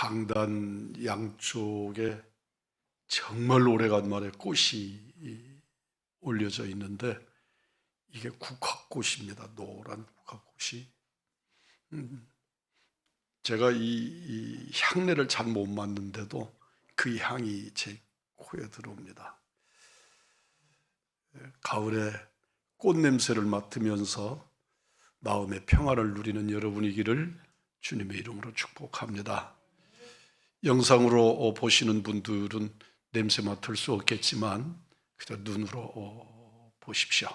강단 양쪽에 정말 오래간만에 꽃이 올려져 있는데 이게 국화꽃입니다. 노란 국화꽃이. 제가 이 향내를 잘 못 맡는데도 그 향이 제 코에 들어옵니다. 가을에 꽃 냄새를 맡으면서 마음의 평화를 누리는 여러분이기를 주님의 이름으로 축복합니다. 영상으로 보시는 분들은 냄새 맡을 수 없겠지만 그저 눈으로 보십시오.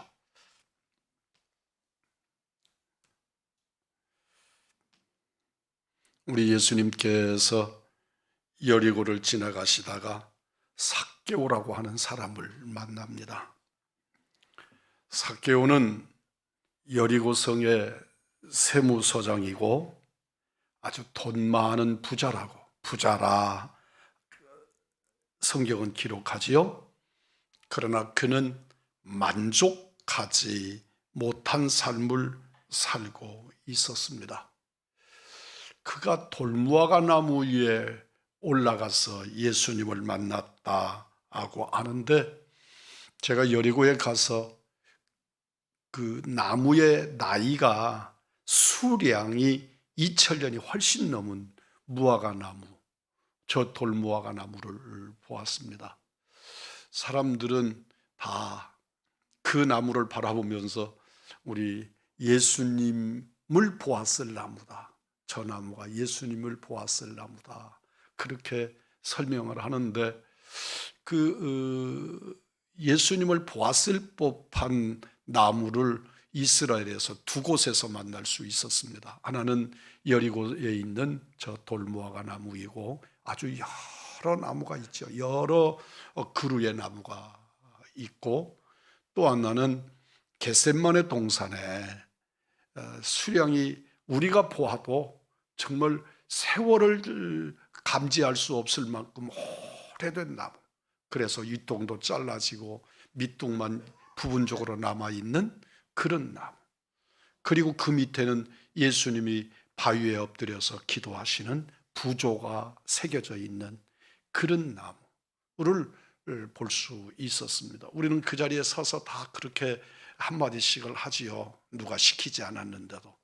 우리 예수님께서 여리고를 지나가시다가 삭개오라고 하는 사람을 만납니다. 삭개오는 여리고 성의 세무서장이고 아주 돈 많은 부자라 성경은 기록하지요. 그러나 그는 만족하지 못한 삶을 살고 있었습니다. 그가 돌무화과 나무 위에 올라가서 예수님을 만났다고 하는데, 제가 여리고에 가서 그 나무의 나이가 수량이 2000년이 훨씬 넘은 무화과 나무, 저 돌무화과 나무를 보았습니다. 사람들은 다 그 나무를 바라보면서 우리 예수님을 보았을 나무다, 저 나무가 예수님을 보았을 나무다, 그렇게 설명을 하는데, 예수님을 보았을 법한 나무를 이스라엘에서 두 곳에서 만날 수 있었습니다. 하나는 여리고에 있는 저 돌무화과 나무이고, 아주 여러 나무가 있죠. 여러 그루의 나무가 있고, 또 하나는 겟세마네 동산에 수량이 우리가 보아도 정말 세월을 감지할 수 없을 만큼 오래된 나무, 그래서 윗동도 잘라지고 밑동만 부분적으로 남아있는 그런 나무, 그리고 그 밑에는 예수님이 바위에 엎드려서 기도하시는 부조가 새겨져 있는 그런 나무를 볼 수 있었습니다. 우리는 그 자리에 서서 다 그렇게 한마디씩을 하지요. 누가 시키지 않았는데도.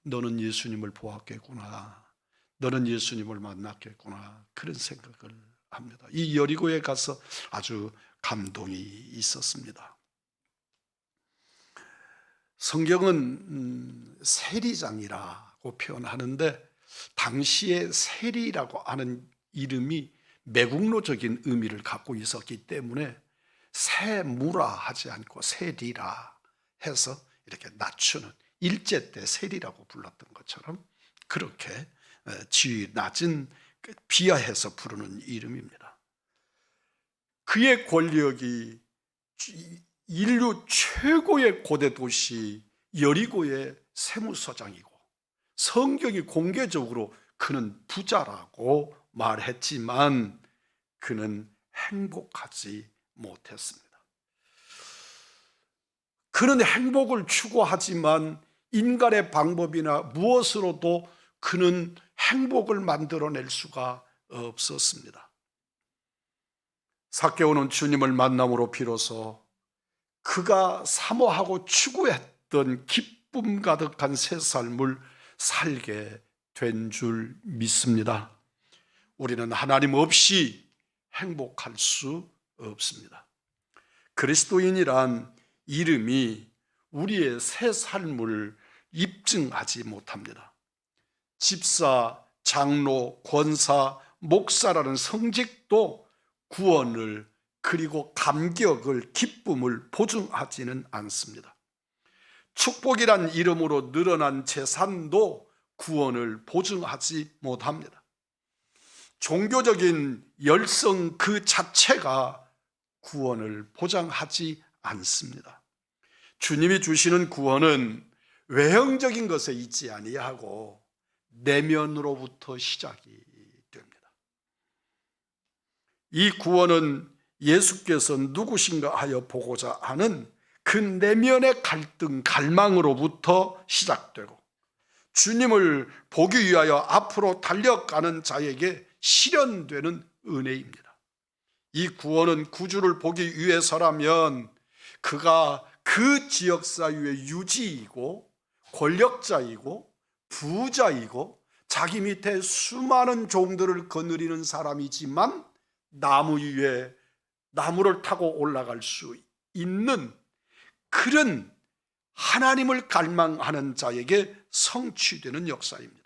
너는 예수님을 보았겠구나, 너는 예수님을 만났겠구나, 그런 생각을 합니다. 이 여리고에 가서 아주 감동이 있었습니다. 성경은 세리장이라고 표현하는데, 당시에 세리라고 하는 이름이 매국노적인 의미를 갖고 있었기 때문에 세무라 하지 않고 세리라 해서 이렇게 낮추는, 일제 때 세리라고 불렀던 것처럼 그렇게 지위 낮은, 비하해서 부르는 이름입니다. 그의 권력이 인류 최고의 고대 도시 여리고의 세무서장이고, 성경이 공개적으로 그는 부자라고 말했지만 그는 행복하지 못했습니다. 그는 행복을 추구하지만 인간의 방법이나 무엇으로도 그는 행복을 만들어낼 수가 없었습니다. 삭개오는 주님을 만남으로 비로소 그가 사모하고 추구했던 기쁨 가득한 새 삶을 살게 된 줄 믿습니다. 우리는 하나님 없이 행복할 수 없습니다. 그리스도인이란 이름이 우리의 새 삶을 입증하지 못합니다. 집사, 장로, 권사, 목사라는 성직도 구원을, 그리고 감격을, 기쁨을 보증하지는 않습니다. 축복이란 이름으로 늘어난 재산도 구원을 보증하지 못합니다. 종교적인 열성 그 자체가 구원을 보장하지 않습니다. 주님이 주시는 구원은 외형적인 것에 있지 아니하고 내면으로부터 시작이 됩니다. 이 구원은 예수께서 누구신가 하여 보고자 하는 그 내면의 갈등, 갈망으로부터 시작되고, 주님을 보기 위하여 앞으로 달려가는 자에게 실현되는 은혜입니다. 이 구원은 구주를 보기 위해서라면 그가 그 지역 사회의 유지이고 권력자이고 부자이고 자기 밑에 수많은 종들을 거느리는 사람이지만 나무 위에 나무를 타고 올라갈 수 있는 그런 하나님을 갈망하는 자에게 성취되는 역사입니다.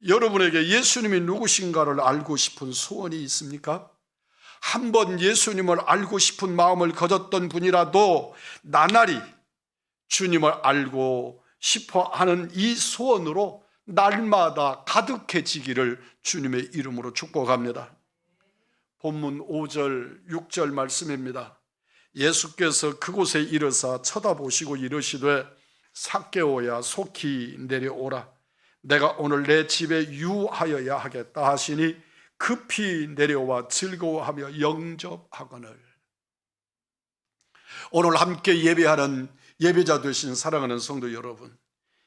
여러분에게 예수님이 누구신가를 알고 싶은 소원이 있습니까? 한번 예수님을 알고 싶은 마음을 가졌던 분이라도 나날이 주님을 알고 싶어 하는 이 소원으로 날마다 가득해지기를 주님의 이름으로 축복합니다. 본문 5절, 6절 말씀입니다. 예수께서 그곳에 이르사 쳐다보시고 이르시되 삭개오야 속히 내려오라. 내가 오늘 내 집에 유하여야 하겠다 하시니 급히 내려와 즐거워하며 영접하거늘. 오늘 함께 예배하는 예배자 되신 사랑하는 성도 여러분,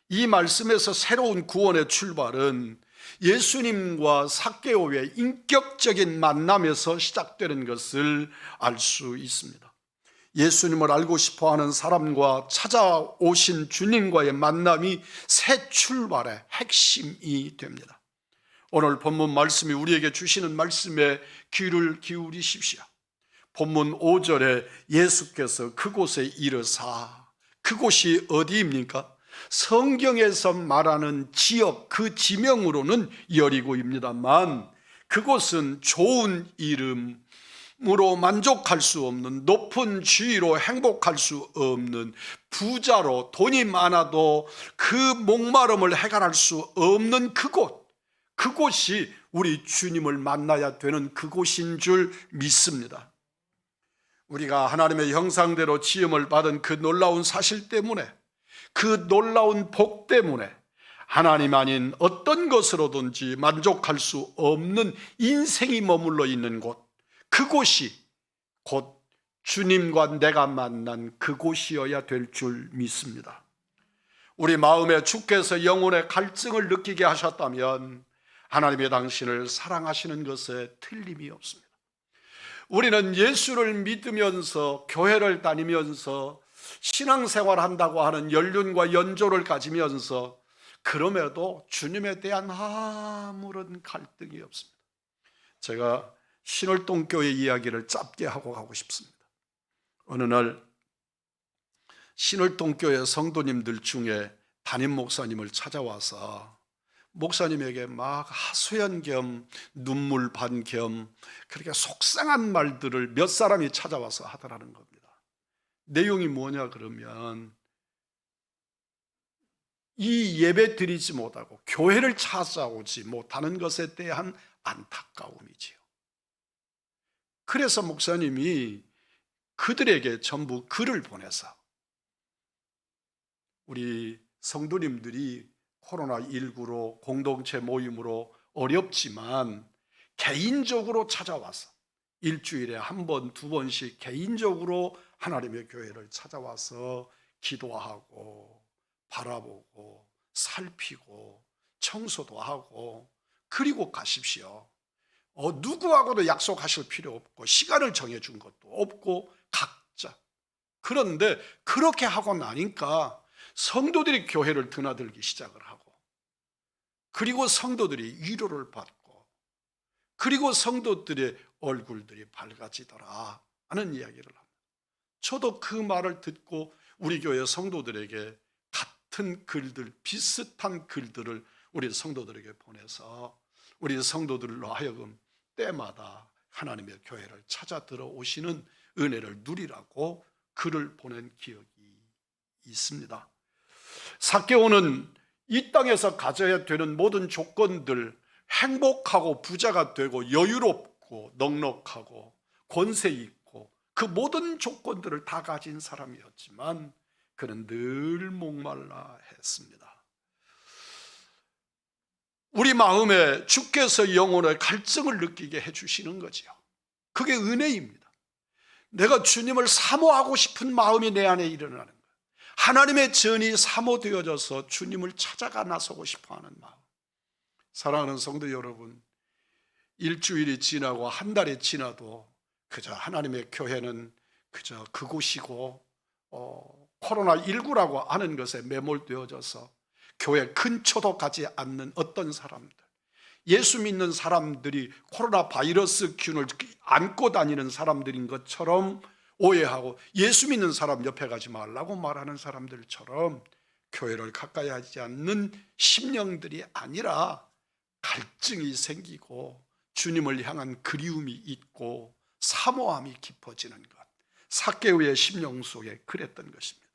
이 말씀에서 새로운 구원의 출발은 예수님과 삭개오의 인격적인 만남에서 시작되는 것을 알 수 있습니다. 예수님을 알고 싶어하는 사람과 찾아오신 주님과의 만남이 새 출발의 핵심이 됩니다. 오늘 본문 말씀이 우리에게 주시는 말씀에 귀를 기울이십시오. 본문 5절에 예수께서 그곳에 이르사, 그곳이 어디입니까? 성경에서 말하는 지역, 그 지명으로는 여리고입니다만 그곳은 좋은 이름으로 만족할 수 없는, 높은 지위로 행복할 수 없는, 부자로 돈이 많아도 그 목마름을 해결할 수 없는 그곳이 우리 주님을 만나야 되는 그곳인 줄 믿습니다. 우리가 하나님의 형상대로 지음을 받은 그 놀라운 사실 때문에, 그 놀라운 복 때문에 하나님 아닌 어떤 것으로든지 만족할 수 없는 인생이 머물러 있는 곳, 그곳이 곧 주님과 내가 만난 그곳이어야 될 줄 믿습니다. 우리 마음에 주께서 영혼의 갈증을 느끼게 하셨다면 하나님의 당신을 사랑하시는 것에 틀림이 없습니다. 우리는 예수를 믿으면서 교회를 다니면서 신앙생활 한다고 하는 연륜과 연조를 가지면서 그럼에도 주님에 대한 아무런 갈등이 없습니다. 제가 신월동교회 이야기를 짧게 하고 가고 싶습니다. 어느 날 신월동교회 성도님들 중에 담임 목사님을 찾아와서 목사님에게 막 하소연 겸 눈물 반 겸 그렇게 속상한 말들을 몇 사람이 찾아와서 하더라는 겁니다. 내용이 뭐냐 그러면 이 예배 드리지 못하고 교회를 찾아오지 못하는 것에 대한 안타까움이지요. 그래서 목사님이 그들에게 전부 글을 보내서 우리 성도님들이 코로나19로 공동체 모임으로 어렵지만 개인적으로 찾아와서 일주일에 한 번, 두 번씩 개인적으로 하나님의 교회를 찾아와서 기도하고 바라보고 살피고 청소도 하고 그리고 가십시오. 누구하고도 약속하실 필요 없고 시간을 정해준 것도 없고 각자. 그런데 그렇게 하고 나니까 성도들이 교회를 드나들기 시작을 하고 그리고 성도들이 위로를 받고 그리고 성도들의 얼굴들이 밝아지더라 하는 이야기를 합니다. 저도 그 말을 듣고 우리 교회 성도들에게 같은 글들, 비슷한 글들을 우리 성도들에게 보내서 우리 성도들로 하여금 때마다 하나님의 교회를 찾아 들어오시는 은혜를 누리라고 글을 보낸 기억이 있습니다. 삭개오는 이 땅에서 가져야 되는 모든 조건들, 행복하고 부자가 되고 여유롭고 넉넉하고 권세 있고 그 모든 조건들을 다 가진 사람이었지만 그는 늘 목말라 했습니다. 우리 마음에 주께서 영혼의 갈증을 느끼게 해주시는 거죠. 그게 은혜입니다. 내가 주님을 사모하고 싶은 마음이 내 안에 일어나는 거예요. 하나님의 전이 사모되어져서 주님을 찾아가 나서고 싶어하는 마음. 사랑하는 성도 여러분, 일주일이 지나고 한 달이 지나도 그저 하나님의 교회는 그저 그곳이고 코로나19라고 하는 것에 매몰되어져서 교회 근처도 가지 않는 어떤 사람들, 예수 믿는 사람들이 코로나 바이러스 균을 안고 다니는 사람들인 것처럼 오해하고 예수 믿는 사람 옆에 가지 말라고 말하는 사람들처럼 교회를 가까이 하지 않는 심령들이 아니라 갈증이 생기고 주님을 향한 그리움이 있고 사모함이 깊어지는 것, 삭개오의 심령 속에 그랬던 것입니다.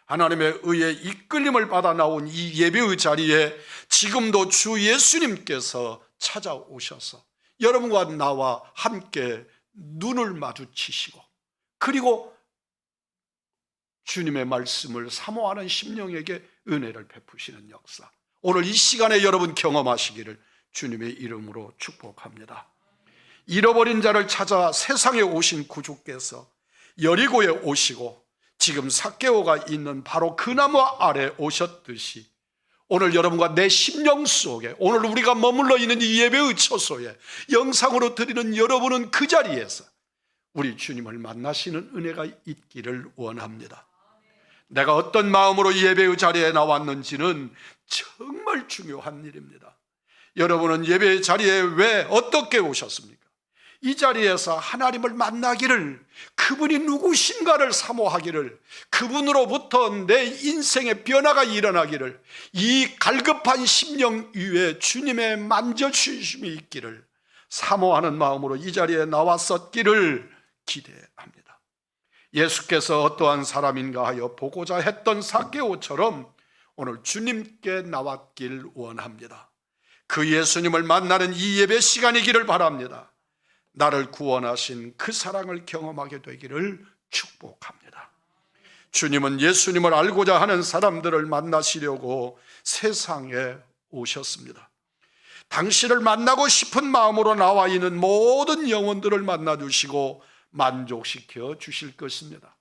하나님의 의에 이끌림을 받아 나온 이 예배의 자리에 지금도 주 예수님께서 찾아오셔서 여러분과 나와 함께 눈을 마주치시고 그리고 주님의 말씀을 사모하는 심령에게 은혜를 베푸시는 역사, 오늘 이 시간에 여러분 경험하시기를 주님의 이름으로 축복합니다. 잃어버린 자를 찾아 세상에 오신 구주께서 여리고에 오시고 지금 삭개오가 있는 바로 그 나무 아래 오셨듯이 오늘 여러분과 내 심령 속에, 오늘 우리가 머물러 있는 이 예배의 처소에 영상으로 드리는 여러분은 그 자리에서 우리 주님을 만나시는 은혜가 있기를 원합니다. 내가 어떤 마음으로 예배의 자리에 나왔는지는 정말 중요한 일입니다. 여러분은 예배의 자리에 왜 어떻게 오셨습니까? 이 자리에서 하나님을 만나기를, 그분이 누구신가를 사모하기를, 그분으로부터 내 인생의 변화가 일어나기를, 이 갈급한 심령 위에 주님의 만져주심이 있기를 사모하는 마음으로 이 자리에 나왔었기를 기대합니다. 예수께서 어떠한 사람인가 하여 보고자 했던 삭개오처럼 오늘 주님께 나왔길 원합니다. 그 예수님을 만나는 이 예배 시간이기를 바랍니다. 나를 구원하신 그 사랑을 경험하게 되기를 축복합니다. 주님은 예수님을 알고자 하는 사람들을 만나시려고 세상에 오셨습니다. 당신을 만나고 싶은 마음으로 나와 있는 모든 영혼들을 만나주시고 만족시켜 주실 것입니다.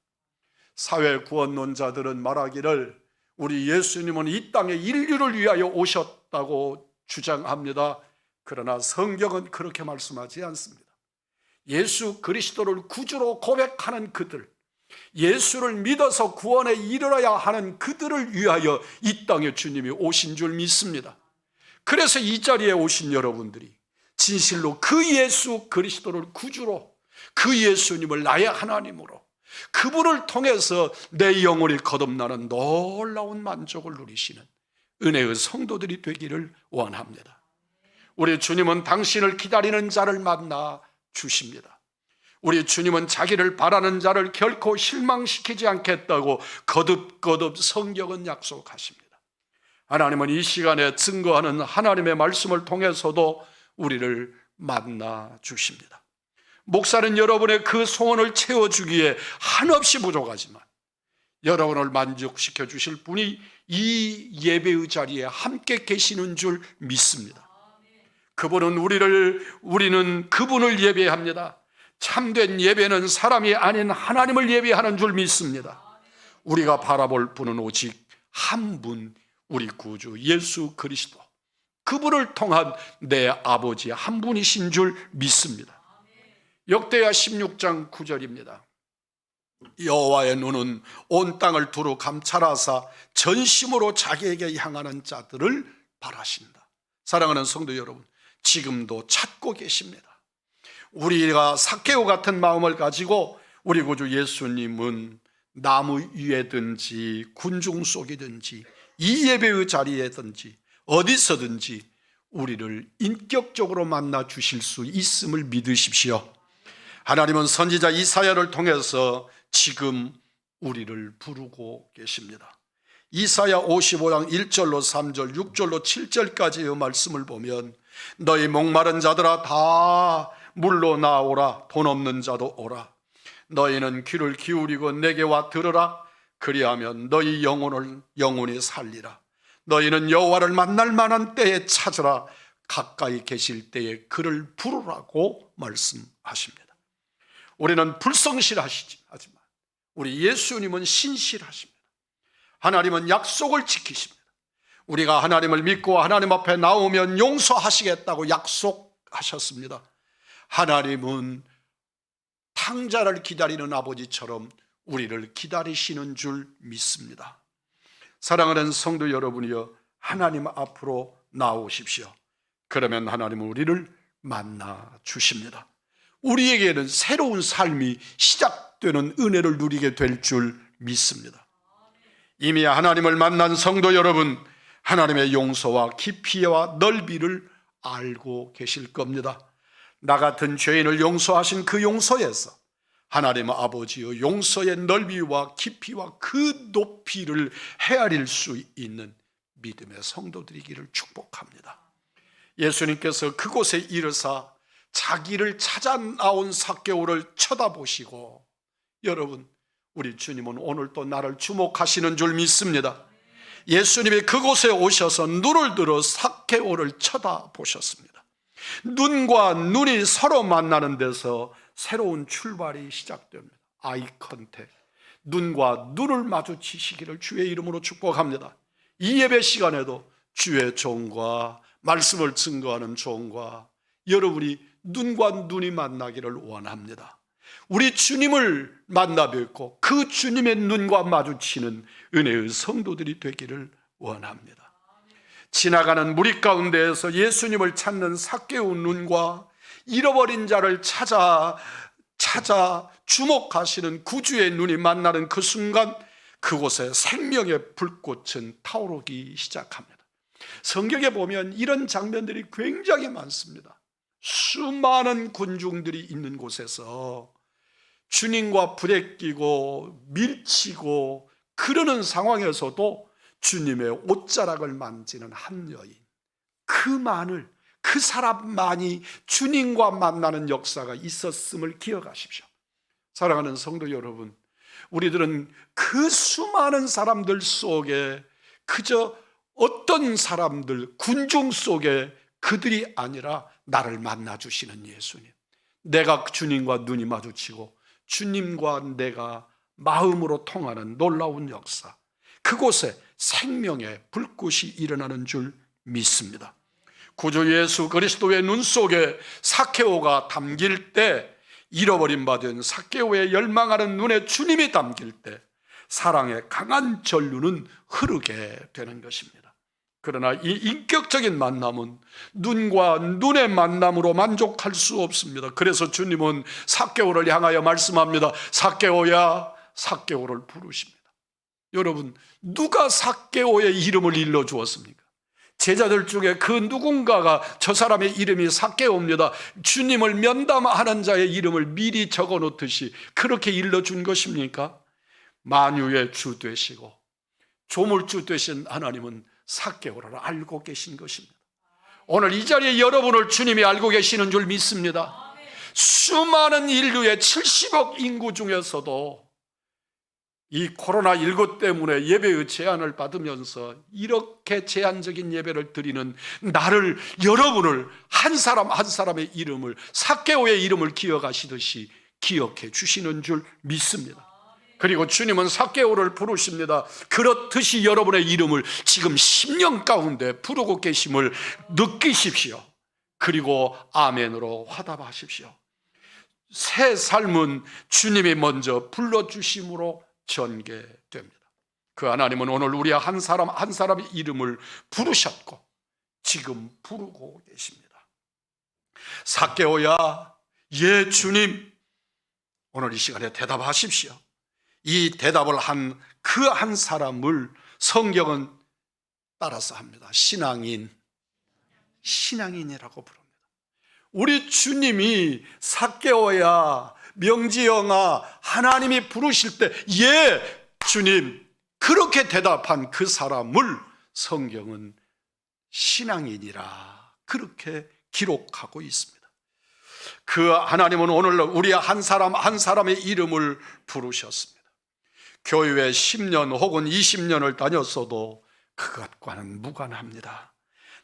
사회 구원론자들은 말하기를 우리 예수님은 이 땅에 인류를 위하여 오셨다고 주장합니다. 그러나 성경은 그렇게 말씀하지 않습니다. 예수 그리스도를 구주로 고백하는 그들, 예수를 믿어서 구원에 이르러야 하는 그들을 위하여 이 땅에 주님이 오신 줄 믿습니다. 그래서 이 자리에 오신 여러분들이 진실로 그 예수 그리스도를 구주로, 그 예수님을 나의 하나님으로, 그분을 통해서 내 영혼이 거듭나는 놀라운 만족을 누리시는 은혜의 성도들이 되기를 원합니다. 우리 주님은 당신을 기다리는 자를 만나 주십니다. 우리 주님은 자기를 바라는 자를 결코 실망시키지 않겠다고 거듭거듭 성경은 약속하십니다. 하나님은 이 시간에 증거하는 하나님의 말씀을 통해서도 우리를 만나 주십니다. 목사는 여러분의 그 소원을 채워주기에 한없이 부족하지만 여러분을 만족시켜 주실 분이 이 예배의 자리에 함께 계시는 줄 믿습니다. 우리는 그분을 예배합니다. 참된 예배는 사람이 아닌 하나님을 예배하는 줄 믿습니다. 우리가 바라볼 분은 오직 한 분, 우리 구주 예수 그리스도, 그분을 통한 내 아버지 한 분이신 줄 믿습니다. 역대하 16장 9절입니다. 여호와의 눈은 온 땅을 두루 감찰하사 전심으로 자기에게 향하는 자들을 바라신다. 사랑하는 성도 여러분, 지금도 찾고 계십니다. 우리가 삭개오 같은 마음을 가지고 우리 구주 예수님은 나무 위에든지 군중 속이든지 이 예배의 자리에든지 어디서든지 우리를 인격적으로 만나 주실 수 있음을 믿으십시오. 하나님은 선지자 이사야를 통해서 지금 우리를 부르고 계십니다. 이사야 55장 1절로 3절 6절로 7절까지의 말씀을 보면 너희 목마른 자들아 다 물로 나오라. 돈 없는 자도 오라. 너희는 귀를 기울이고 내게와 들으라. 그리하면 너희 영혼이 살리라. 너희는 여호와를 만날 만한 때에 찾으라. 가까이 계실 때에 그를 부르라고 말씀하십니다. 우리는 불성실하지만 우리 예수님은 신실하십니다. 하나님은 약속을 지키십니다. 우리가 하나님을 믿고 하나님 앞에 나오면 용서하시겠다고 축복하셨습니다. 하나님은 탕자를 기다리는 아버지처럼 우리를 기다리시는 줄 믿습니다. 사랑하는 성도 여러분이여, 하나님 앞으로 나오십시오. 그러면 하나님은 우리를 만나 주십니다. 우리에게는 새로운 삶이 시작되는 은혜를 누리게 될 줄 믿습니다. 이미 하나님을 만난 성도 여러분, 하나님의 용서와 깊이와 넓이를 알고 계실 겁니다. 나 같은 죄인을 용서하신 그 용서에서 하나님 아버지의 용서의 넓이와 깊이와 그 높이를 헤아릴 수 있는 믿음의 성도들이기를 축복합니다. 예수님께서 그곳에 이르사 자기를 찾아 나온 삭개오를 쳐다보시고, 여러분, 우리 주님은 오늘 또 나를 주목하시는 줄 믿습니다. 예수님이 그곳에 오셔서 눈을 들어 삭개오를 쳐다보셨습니다. 눈과 눈이 서로 만나는 데서 새로운 출발이 시작됩니다. 아이 컨택, 눈과 눈을 마주치시기를 주의 이름으로 축복합니다. 이 예배 시간에도 주의 종과 말씀을 증거하는 종과 여러분이 눈과 눈이 만나기를 원합니다. 우리 주님을 만나 뵙고 그 주님의 눈과 마주치는 은혜의 성도들이 되기를 원합니다. 지나가는 무리 가운데에서 예수님을 찾는 삭개오 눈과 잃어버린 자를 찾아 주목하시는 구주의 눈이 만나는 그 순간, 그곳에 생명의 불꽃은 타오르기 시작합니다. 성경에 보면 이런 장면들이 굉장히 많습니다. 수많은 군중들이 있는 곳에서 주님과 부대끼고 밀치고 그러는 상황에서도 주님의 옷자락을 만지는 한 여인, 그 사람만이 주님과 만나는 역사가 있었음을 기억하십시오. 사랑하는 성도 여러분, 우리들은 그 수많은 사람들 속에 그저 어떤 사람들, 군중 속에 그들이 아니라 나를 만나주시는 예수님, 내가 주님과 눈이 마주치고 주님과 내가 마음으로 통하는 놀라운 역사, 그곳에 생명의 불꽃이 일어나는 줄 믿습니다. 구주 예수 그리스도의 눈 속에 삭개오가 담길 때, 잃어버린 바 된 삭개오의 열망하는 눈에 주님이 담길 때 사랑의 강한 전류는 흐르게 되는 것입니다. 그러나 이 인격적인 만남은 눈과 눈의 만남으로 만족할 수 없습니다. 그래서 주님은 삭개오를 향하여 말씀합니다. 삭개오야, 삭개오를 부르십니다. 여러분, 누가 삭개오의 이름을 일러 주었습니까? 제자들 중에 그 누군가가 저 사람의 이름이 삭개오입니다, 주님을 면담하는 자의 이름을 미리 적어 놓듯이 그렇게 일러준 것입니까? 만유의 주 되시고 조물주 되신 하나님은 삭개오를 알고 계신 것입니다. 오늘 이 자리에 여러분을 주님이 알고 계시는 줄 믿습니다. 수많은 인류의 70억 인구 중에서도 이 코로나19 때문에 예배의 제한을 받으면서 이렇게 제한적인 예배를 드리는 나를, 여러분을, 한 사람 한 사람의 이름을, 삭개오의 이름을 기억하시듯이 기억해 주시는 줄 믿습니다. 그리고 주님은 삭개오를 부르십니다. 그렇듯이 여러분의 이름을 지금 10년 가운데 부르고 계심을 느끼십시오. 그리고 아멘으로 화답하십시오. 새 삶은 주님이 먼저 불러주심으로 전개됩니다. 그 하나님은 오늘 우리 한 사람 한 사람의 이름을 부르셨고 지금 부르고 계십니다. 삭개오야, 예 주님, 오늘 이 시간에 대답하십시오. 이 대답을 한 그 한 사람을 성경은 따라서 합니다. 신앙인이라고 부릅니다. 우리 주님이 삭개오야, 명지영아, 하나님이 부르실 때 예 주님, 그렇게 대답한 그 사람을 성경은 신앙인이라 그렇게 기록하고 있습니다. 그 하나님은 오늘 우리 한 사람 한 사람의 이름을 부르셨습니다. 교회에 10년 혹은 20년을 다녔어도 그것과는 무관합니다.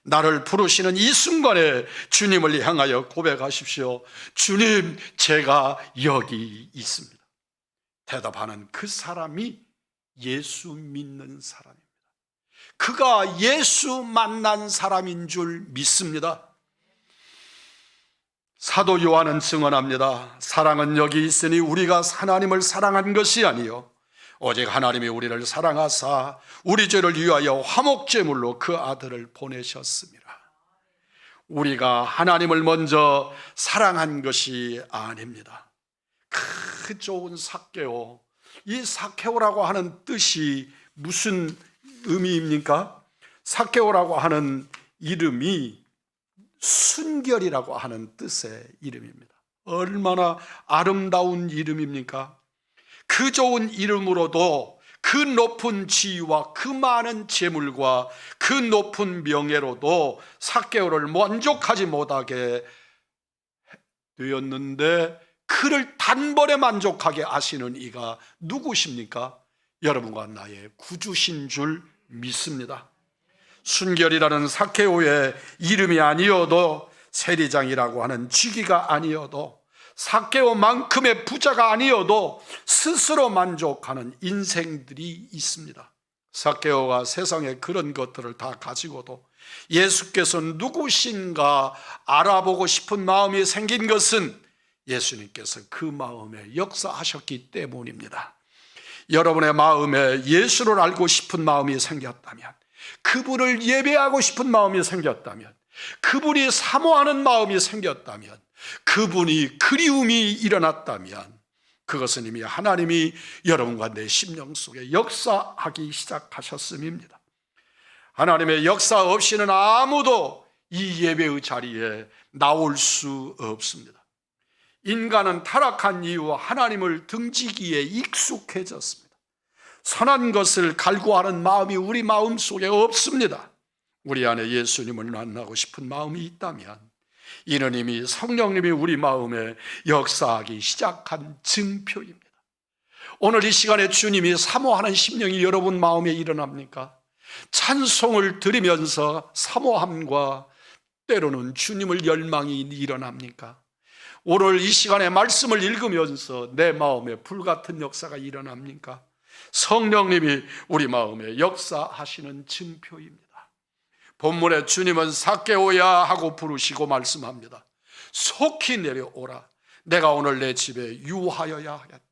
나를 부르시는 이 순간에 주님을 향하여 고백하십시오. 주님, 제가 여기 있습니다. 대답하는 그 사람이 예수 믿는 사람입니다. 그가 예수 만난 사람인 줄 믿습니다. 사도 요한은 증언합니다. 사랑은 여기 있으니 우리가 하나님을 사랑한 것이 아니요 오직 하나님이 우리를 사랑하사 우리 죄를 위하여 화목제물로 그 아들을 보내셨습니다. 우리가 하나님을 먼저 사랑한 것이 아닙니다. 그 좋은 삭개오, 이 삭개오라고 하는 뜻이 무슨 의미입니까? 삭개오라고 하는 이름이 순결이라고 하는 뜻의 이름입니다. 얼마나 아름다운 이름입니까? 그 좋은 이름으로도 그 높은 지위와 그 많은 재물과 그 높은 명예로도 삭개오를 만족하지 못하게 되었는데 그를 단번에 만족하게 하시는 이가 누구십니까? 여러분과 나의 구주신 줄 믿습니다. 순결이라는 삭개오의 이름이 아니어도, 세리장이라고 하는 직위가 아니어도, 삭개오만큼의 부자가 아니어도 스스로 만족하는 인생들이 있습니다. 삭개오가 세상에 그런 것들을 다 가지고도 예수께서 누구신가 알아보고 싶은 마음이 생긴 것은 예수님께서 그 마음에 역사하셨기 때문입니다. 여러분의 마음에 예수를 알고 싶은 마음이 생겼다면, 그분을 예배하고 싶은 마음이 생겼다면, 그분이 사모하는 마음이 생겼다면, 그분이 그리움이 일어났다면, 그것은 이미 하나님이 여러분과 내 심령 속에 역사하기 시작하셨음입니다. 하나님의 역사 없이는 아무도 이 예배의 자리에 나올 수 없습니다. 인간은 타락한 이후 하나님을 등지기에 익숙해졌습니다. 선한 것을 갈구하는 마음이 우리 마음 속에 없습니다. 우리 안에 예수님을 만나고 싶은 마음이 있다면 이는 이미 성령님이 우리 마음에 역사하기 시작한 증표입니다. 오늘 이 시간에 주님이 사모하는 심령이 여러분 마음에 일어납니까? 찬송을 드리면서 사모함과 때로는 주님을 열망이 일어납니까? 오늘 이 시간에 말씀을 읽으면서 내 마음에 불같은 역사가 일어납니까? 성령님이 우리 마음에 역사하시는 증표입니다. 본문에 주님은 삭개오야 하고 부르시고 말씀합니다. 속히 내려오라. 내가 오늘 내 집에 유하여야 하겠다.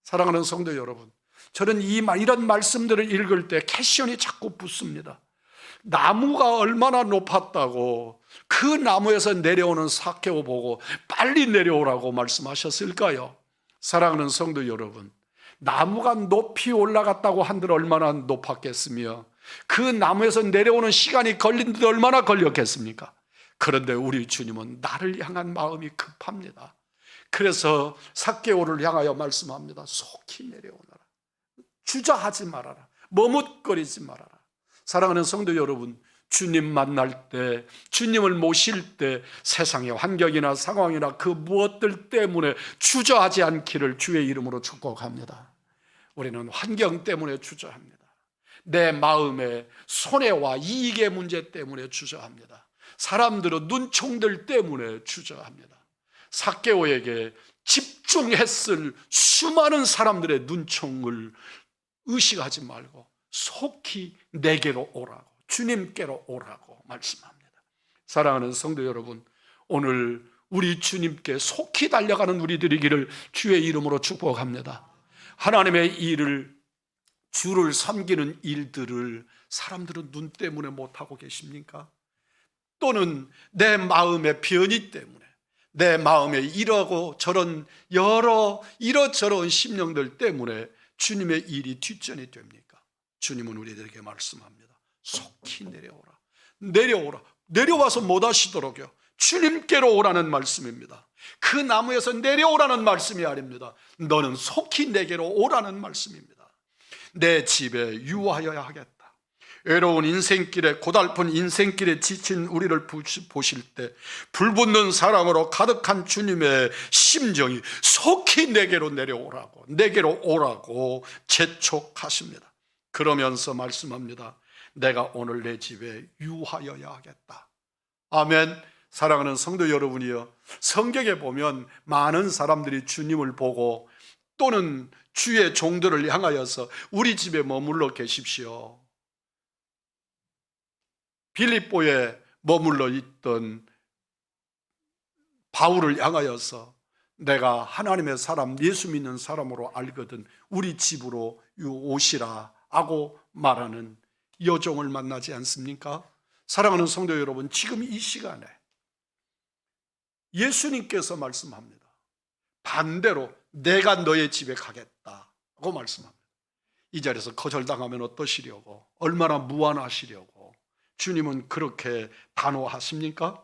사랑하는 성도 여러분, 저는 이런 말씀들을 읽을 때 캐션이 자꾸 붙습니다. 나무가 얼마나 높았다고 그 나무에서 내려오는 삭개오 보고 빨리 내려오라고 말씀하셨을까요? 사랑하는 성도 여러분, 나무가 높이 올라갔다고 한들 얼마나 높았겠으며 그 나무에서 내려오는 시간이 걸린데 얼마나 걸렸겠습니까? 그런데 우리 주님은 나를 향한 마음이 급합니다. 그래서 삭개오를 향하여 말씀합니다. 속히 내려오너라. 주저하지 말아라. 머뭇거리지 말아라. 사랑하는 성도 여러분, 주님 만날 때, 주님을 모실 때 세상의 환경이나 상황이나 그 무엇들 때문에 주저하지 않기를 주의 이름으로 축복합니다. 우리는 환경 때문에 주저합니다. 내 마음의 손해와 이익의 문제 때문에 주저합니다. 사람들은 눈총들 때문에 주저합니다. 삭개오에게 집중했을 수많은 사람들의 눈총을 의식하지 말고 속히 내게로 오라고, 주님께로 오라고 말씀합니다. 사랑하는 성도 여러분, 오늘 우리 주님께 속히 달려가는 우리들이기를 주의 이름으로 축복합니다. 하나님의 일을, 주를 섬기는 일들을 사람들은 눈 때문에 못하고 계십니까? 또는 내 마음의 변이 때문에, 내 마음에 이러고 저런 여러 이러저러한 심령들 때문에 주님의 일이 뒷전이 됩니까? 주님은 우리들에게 말씀합니다. 속히 내려오라. 내려오라. 내려와서 못 하시도록요. 주님께로 오라는 말씀입니다. 그 나무에서 내려오라는 말씀이 아닙니다. 너는 속히 내게로 오라는 말씀입니다. 내 집에 유하여야 하겠다. 외로운 인생길에, 고달픈 인생길에 지친 우리를 보실 때 불붙는 사랑으로 가득한 주님의 심정이 속히 내게로 내려오라고, 내게로 오라고 재촉하십니다. 그러면서 말씀합니다. 내가 오늘 내 집에 유하여야 하겠다. 아멘. 사랑하는 성도 여러분이여, 성경에 보면 많은 사람들이 주님을 보고 또는 주의 종들을 향하여서 우리 집에 머물러 계십시오. 빌립보에 머물러 있던 바울을 향하여서 내가 하나님의 사람, 예수 믿는 사람으로 알거든 우리 집으로 오시라 하고 말하는 여종을 만나지 않습니까? 사랑하는 성도 여러분, 지금 이 시간에 예수님께서 말씀합니다. 반대로 내가 너의 집에 가겠다고 말씀합니다. 이 자리에서 거절당하면 어떠시려고, 얼마나 무안하시려고 주님은 그렇게 단호하십니까?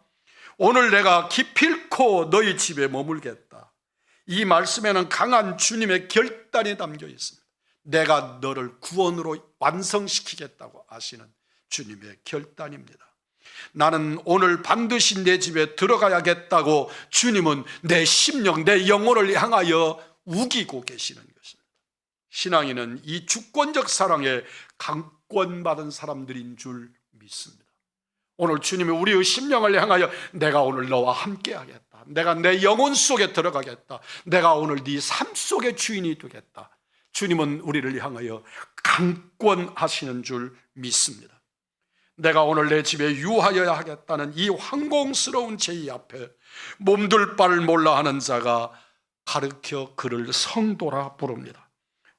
오늘 내가 기필코 너희 집에 머물겠다. 이 말씀에는 강한 주님의 결단이 담겨 있습니다. 내가 너를 구원으로 완성시키겠다고 하시는 주님의 결단입니다. 나는 오늘 반드시 내 집에 들어가야겠다고 주님은 내 심령, 내 영혼을 향하여 우기고 계시는 것입니다. 신앙인은 이 주권적 사랑에 강권받은 사람들인 줄 믿습니다. 오늘 주님이 우리의 심령을 향하여 내가 오늘 너와 함께 하겠다. 내가 내 영혼 속에 들어가겠다. 내가 오늘 네 삶 속의 주인이 되겠다. 주님은 우리를 향하여 강권하시는 줄 믿습니다. 내가 오늘 내 집에 유하여야 하겠다는 이 황공스러운 제의 앞에 몸둘 바를 몰라 하는 자가 가르쳐 그를 성도라 부릅니다.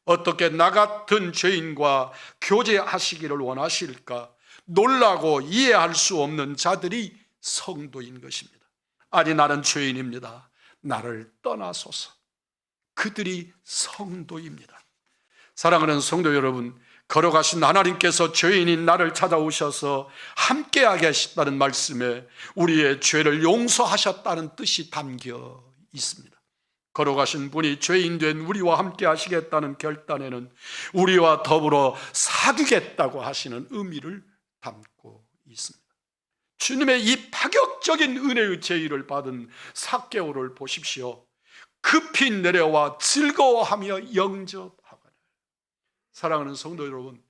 어떻게 나 같은 죄인과 교제하시기를 원하실까? 놀라고 이해할 수 없는 자들이 성도인 것입니다. 아니, 나는 죄인입니다. 나를 떠나소서. 그들이 성도입니다. 사랑하는 성도 여러분, 걸어가신 하나님께서 죄인인 나를 찾아오셔서 함께하게 하셨다는 말씀에 우리의 죄를 용서하셨다는 뜻이 담겨 있습니다. 걸어가신 분이 죄인 된 우리와 함께 하시겠다는 결단에는 우리와 더불어 사귀겠다고 하시는 의미를 담고 있습니다. 주님의 이 파격적인 은혜의 제의를 받은 삭개오를 보십시오. 급히 내려와 즐거워하며 영접하거늘. 사랑하는 성도 여러분,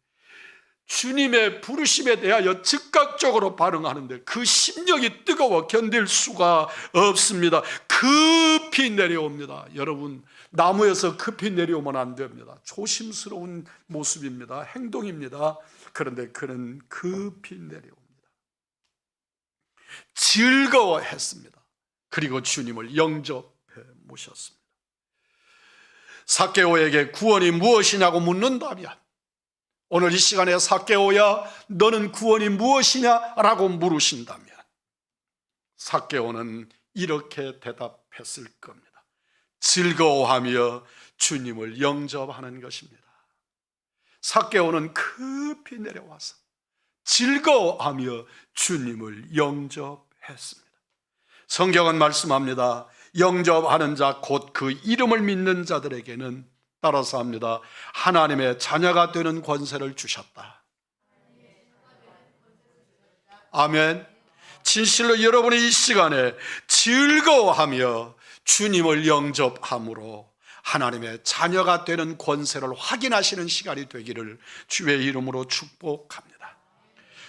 주님의 부르심에 대하여 즉각적으로 반응하는데 그 심령이 뜨거워 견딜 수가 없습니다. 급히 내려옵니다. 여러분, 나무에서 급히 내려오면 안 됩니다. 조심스러운 모습입니다. 행동입니다. 그런데 그는 급히 내려옵니다. 즐거워했습니다. 그리고 주님을 영접해 모셨습니다. 삭개오에게 구원이 무엇이냐고 묻는다면, 오늘 이 시간에 삭개오야 너는 구원이 무엇이냐라고 물으신다면 삭개오는 이렇게 대답했을 겁니다. 즐거워하며 주님을 영접하는 것입니다. 삭개오는 급히 내려와서 즐거워하며 주님을 영접했습니다. 성경은 말씀합니다. 영접하는 자, 곧 그 이름을 믿는 자들에게는 따라서 합니다. 하나님의 자녀가 되는 권세를 주셨다. 아멘. 진실로 여러분이 이 시간에 즐거워하며 주님을 영접함으로 하나님의 자녀가 되는 권세를 확인하시는 시간이 되기를 주의 이름으로 축복합니다.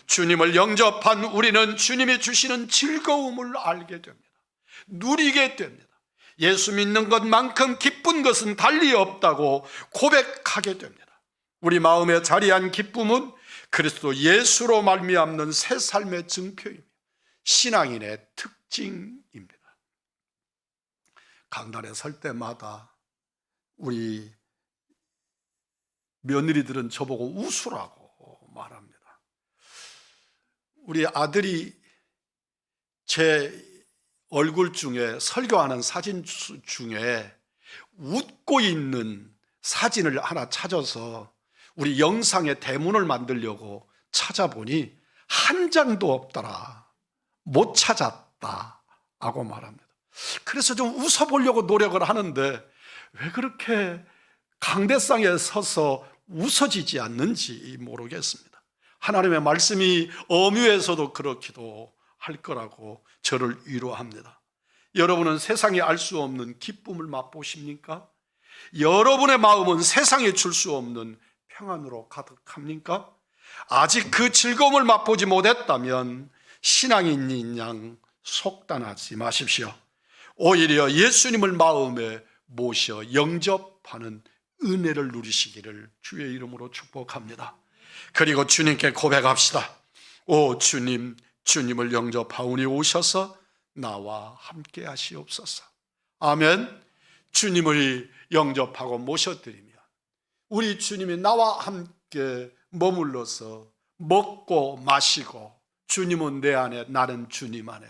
주님을 영접한 우리는 주님이 주시는 즐거움을 알게 됩니다. 누리게 됩니다. 예수 믿는 것만큼 기쁜 것은 달리 없다고 고백하게 됩니다. 우리 마음에 자리한 기쁨은 그리스도 예수로 말미암는 새 삶의 증표입니다. 신앙인의 특징입니다. 강단에 설 때마다 우리 며느리들은 저보고 웃으라고 말합니다. 우리 아들이 제 얼굴 중에, 설교하는 사진 중에 웃고 있는 사진을 하나 찾아서 우리 영상의 대문을 만들려고 찾아보니 한 장도 없더라. 못 찾았다 하고 말합니다. 그래서 좀 웃어보려고 노력을 하는데 왜 그렇게 강대상에 서서 웃어지지 않는지 모르겠습니다. 하나님의 말씀이 엄유해서도 그렇기도 할 거라고 저를 위로합니다. 여러분은 세상이 알 수 없는 기쁨을 맛보십니까? 여러분의 마음은 세상에 줄 수 없는 평안으로 가득합니까? 아직 그 즐거움을 맛보지 못했다면 신앙인인 양 속단하지 마십시오. 오히려 예수님을 마음에 모셔 영접하는 은혜를 누리시기를 주의 이름으로 축복합니다. 그리고 주님께 고백합시다. 오 주님, 주님을 영접하오니 오셔서 나와 함께 하시옵소서. 아멘. 주님을 영접하고 모셔드리며 우리 주님이 나와 함께 머물러서 먹고 마시고, 주님은 내 안에 나는 주님 안에,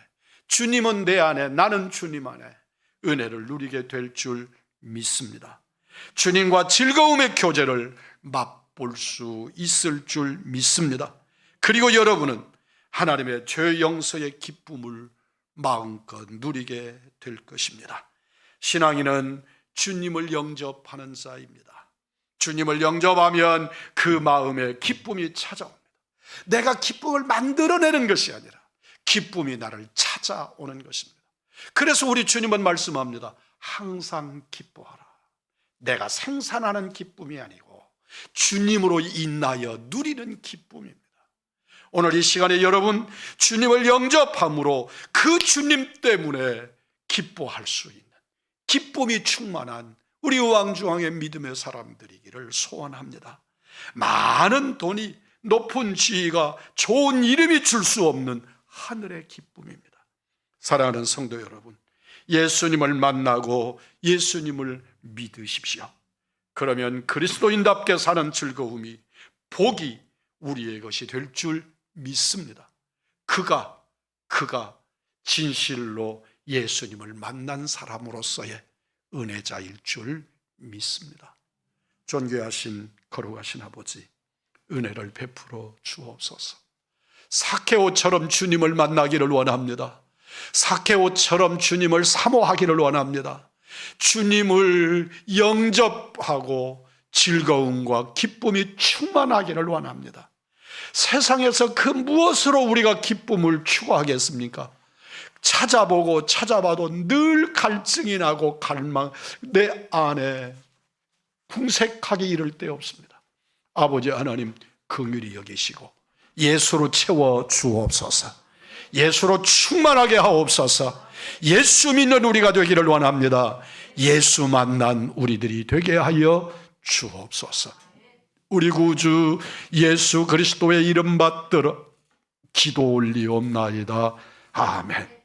주님은 내 안에 나는 주님 안에 은혜를 누리게 될 줄 믿습니다. 주님과 즐거움의 교제를 맛볼 수 있을 줄 믿습니다. 그리고 여러분은 하나님의 죄 용서의 기쁨을 마음껏 누리게 될 것입니다. 신앙인은 주님을 영접하는 자입니다. 주님을 영접하면 그 마음에 기쁨이 찾아옵니다. 내가 기쁨을 만들어내는 것이 아니라 기쁨이 나를 찾아오는 것입니다. 그래서 우리 주님은 말씀합니다. 항상 기뻐하라. 내가 생산하는 기쁨이 아니고 주님으로 인하여 누리는 기쁨입니다. 오늘 이 시간에 여러분 주님을 영접함으로 그 주님 때문에 기뻐할 수 있는 기쁨이 충만한 우리 우왕좌왕의 믿음의 사람들이기를 소원합니다. 많은 돈이, 높은 지위가, 좋은 이름이 줄 수 없는 하늘의 기쁨입니다. 사랑하는 성도 여러분, 예수님을 만나고 예수님을 믿으십시오. 그러면 그리스도인답게 사는 즐거움이, 복이 우리의 것이 될 줄 믿습니다. 그가 진실로 예수님을 만난 사람으로서의 은혜자일 줄 믿습니다. 존귀하신 거룩하신 아버지, 은혜를 베풀어 주옵소서. 사케오처럼 주님을 만나기를 원합니다. 사케오처럼 주님을 사모하기를 원합니다. 주님을 영접하고 즐거움과 기쁨이 충만하기를 원합니다. 세상에서 그 무엇으로 우리가 기쁨을 추구하겠습니까? 찾아보고 찾아봐도 늘 갈증이 나고 갈망, 내 안에 궁색하게 이를 데 없습니다. 아버지 하나님, 긍휼히 여기시고 예수로 채워 주옵소서. 예수로 충만하게 하옵소서. 예수 믿는 우리가 되기를 원합니다. 예수 만난 우리들이 되게 하여 주옵소서. 우리 구주 예수 그리스도의 이름 받들어 기도 올리옵나이다. 아멘.